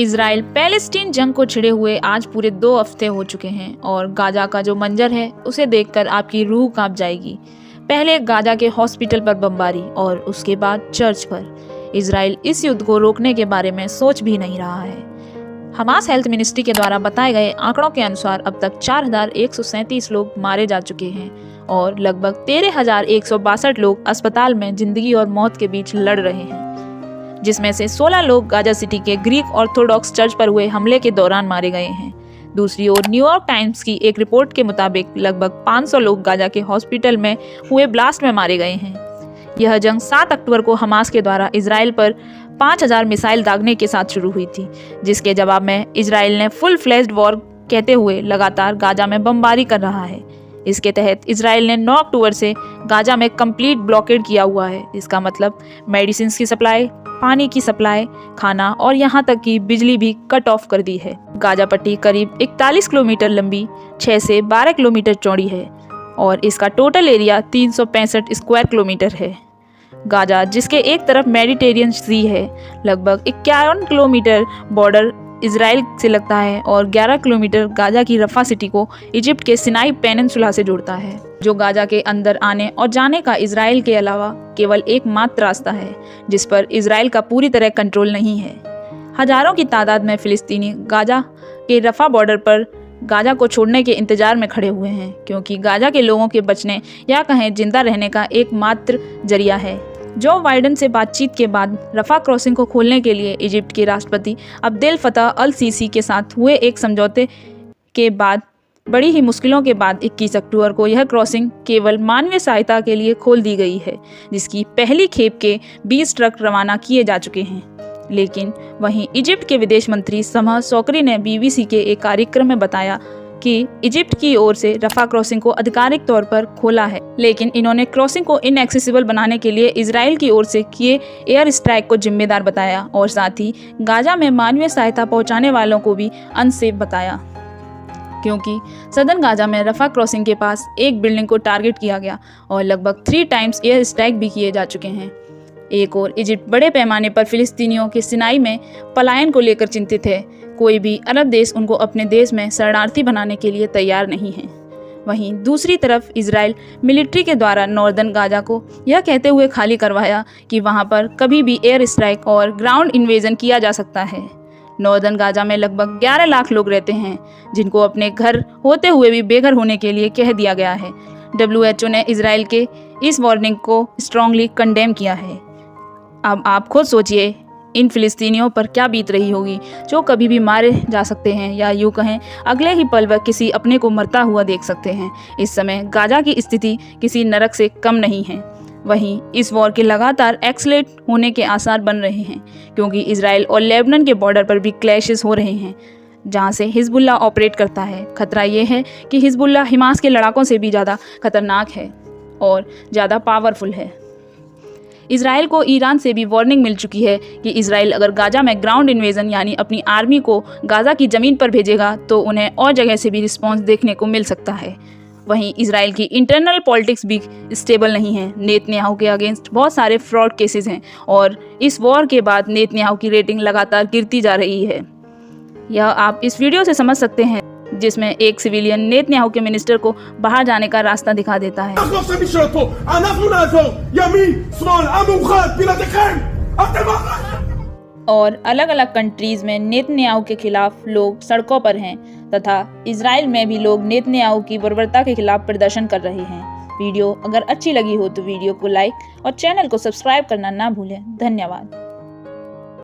Israel Palestine जंग को छिड़े हुए आज पूरे 2 हफ्ते हो चुके हैं और गाजा का जो मंजर है उसे देखकर आपकी रूह कांप जाएगी। पहले गाजा के हॉस्पिटल पर बमबारी और उसके बाद चर्च पर। इजराइल इस युद्ध को रोकने के बारे में सोच भी नहीं रहा है। हमास हेल्थ मिनिस्ट्री के द्वारा बताए गए आंकड़ों के अनुसार अब तक 4137 लोग मारे जा चुके हैं और लगभग 13,162 लोग अस्पताल में जिंदगी और मौत के बीच लड़ रहे हैं, जिसमें से 16 लोग गाजा सिटी के ग्रीक ऑर्थोडॉक्स चर्च पर हुए हमले के दौरान मारे गए हैं। दूसरी ओर न्यूयॉर्क टाइम्स की एक रिपोर्ट के मुताबिक लगभग 500 लोग गाजा के हॉस्पिटल में हुए ब्लास्ट में मारे गए हैं। यह जंग 7 अक्टूबर को हमास के द्वारा इजराइल पर 5000 मिसाइल दागने के साथ शुरू हुई थी, जिसके जवाब में इजराइल ने फुल फ्लेज्ड वॉर कहते हुए लगातार गाजा में बमबारी कर रहा है। इसके तहत इजराइल ने 9 अक्टूबर से गाजा में कंप्लीट ब्लॉकेड किया हुआ है। इसका मतलब मेडिसिन की सप्लाई, पानी की सप्लाई, खाना और यहाँ तक कि बिजली भी कट ऑफ कर दी है। गाजा पट्टी करीब 41 किलोमीटर लंबी, 6 से 12 किलोमीटर चौड़ी है और इसका टोटल एरिया 365 स्क्वायर किलोमीटर है। गाजा, जिसके एक तरफ मेडिटेरियन सी है, लगभग 51 किलोमीटर बॉर्डर इजराइल से लगता है और 11 किलोमीटर गाजा की रफा सिटी को इजिप्ट के सिनाई पेनिनसुला से जोड़ता है, जो गाजा के अंदर आने और जाने का इजराइल के अलावा केवल एकमात्र रास्ता है जिस पर इजराइल का पूरी तरह कंट्रोल नहीं है। हजारों की तादाद में फिलिस्तीनी गाजा के रफा बॉर्डर पर गाजा को छोड़ने के इंतजार में खड़े हुए हैं, क्योंकि गाजा के लोगों के बचने या कहें जिंदा रहने का एकमात्र जरिया है। जो बाइडेन से बातचीत के बाद रफा क्रॉसिंग को खोलने के लिए इजिप्ट के राष्ट्रपति अब्देल फतह अल सीसी के साथ हुए एक समझौते के बाद बड़ी ही मुश्किलों के बाद 21 अक्टूबर को यह क्रॉसिंग केवल मानवीय सहायता के लिए खोल दी गई है, जिसकी पहली खेप के 20 ट्रक रवाना किए जा चुके हैं। लेकिन वहीं इजिप्ट के विदेश मंत्री समह शौकरी ने बीबीसी के एक कार्यक्रम में बताया कि इजिप्ट की ओर से रफा क्रॉसिंग को आधिकारिक तौर पर खोला है, लेकिन इन्होंने क्रॉसिंग को इनएक्सेसिबल बनाने के लिए इजराइल की ओर से किए एयर स्ट्राइक को जिम्मेदार बताया और साथ ही गाजा में मानवीय सहायता पहुंचाने वालों को भी अनसेफ बताया, क्योंकि सदर्न गाजा में रफा क्रॉसिंग के पास एक बिल्डिंग को टारगेट किया गया और लगभग 3 टाइम्स एयर स्ट्राइक भी किए जा चुके हैं। एक और इजिप्ट बड़े पैमाने पर फिलिस्तीनियों के सिनाई में पलायन को लेकर चिंतित है। कोई भी अरब देश उनको अपने देश में शरणार्थी बनाने के लिए तैयार नहीं है। वहीं दूसरी तरफ इजराइल मिलिट्री के द्वारा नॉर्दर्न गाजा को यह कहते हुए खाली करवाया कि वहां पर कभी भी एयर स्ट्राइक और ग्राउंड इन्वेजन किया जा सकता है। नॉर्दर्न गाजा में लगभग 11 लाख लोग रहते हैं, जिनको अपने घर होते हुए भी बेघर होने के लिए कह दिया गया है। WHO ने इजराइल के इस वार्निंग को स्ट्रांगली कंडेम किया है। अब आप खुद सोचिए इन फिलिस्तीनियों पर क्या बीत रही होगी, जो कभी भी मारे जा सकते हैं या यूँ कहें अगले ही पल वह किसी अपने को मरता हुआ देख सकते हैं। इस समय गाजा की स्थिति किसी नरक से कम नहीं है। वहीं इस वॉर के लगातार एक्सलेट होने के आसार बन रहे हैं, क्योंकि इजराइल और लेबनान के बॉर्डर पर भी क्लैशेस हो रहे हैं, जहां से हिजबुल्लाह ऑपरेट करता है। खतरा ये है कि हिजबुल्लाह हमास के लड़ाकों से भी ज़्यादा खतरनाक है और ज़्यादा पावरफुल है। इजराइल को ईरान से भी वार्निंग मिल चुकी है कि इजराइल अगर गाजा में ग्राउंड इन्वेजन यानी अपनी आर्मी को गाजा की ज़मीन पर भेजेगा तो उन्हें और जगह से भी रिस्पांस देखने को मिल सकता है। वहीं इजराइल की इंटरनल पॉलिटिक्स भी स्टेबल नहीं है। नेतन्याहू के अगेंस्ट बहुत सारे फ्रॉड केसेस हैं और इस वॉर के बाद नेतन्याहू की रेटिंग लगातार गिरती जा रही है। यह आप इस वीडियो से समझ सकते हैं, जिसमें एक सिविलियन नेतन्याहू के मिनिस्टर को बाहर जाने का रास्ता दिखा देता है। और अलग अलग कंट्रीज में नेतन्याहू के खिलाफ लोग सड़कों पर हैं तथा इजराइल में भी लोग नेतन्याहू की बर्बरता के खिलाफ प्रदर्शन कर रहे हैं। वीडियो अगर अच्छी लगी हो तो वीडियो को लाइक और चैनल को सब्सक्राइब करना ना भूलें। धन्यवाद।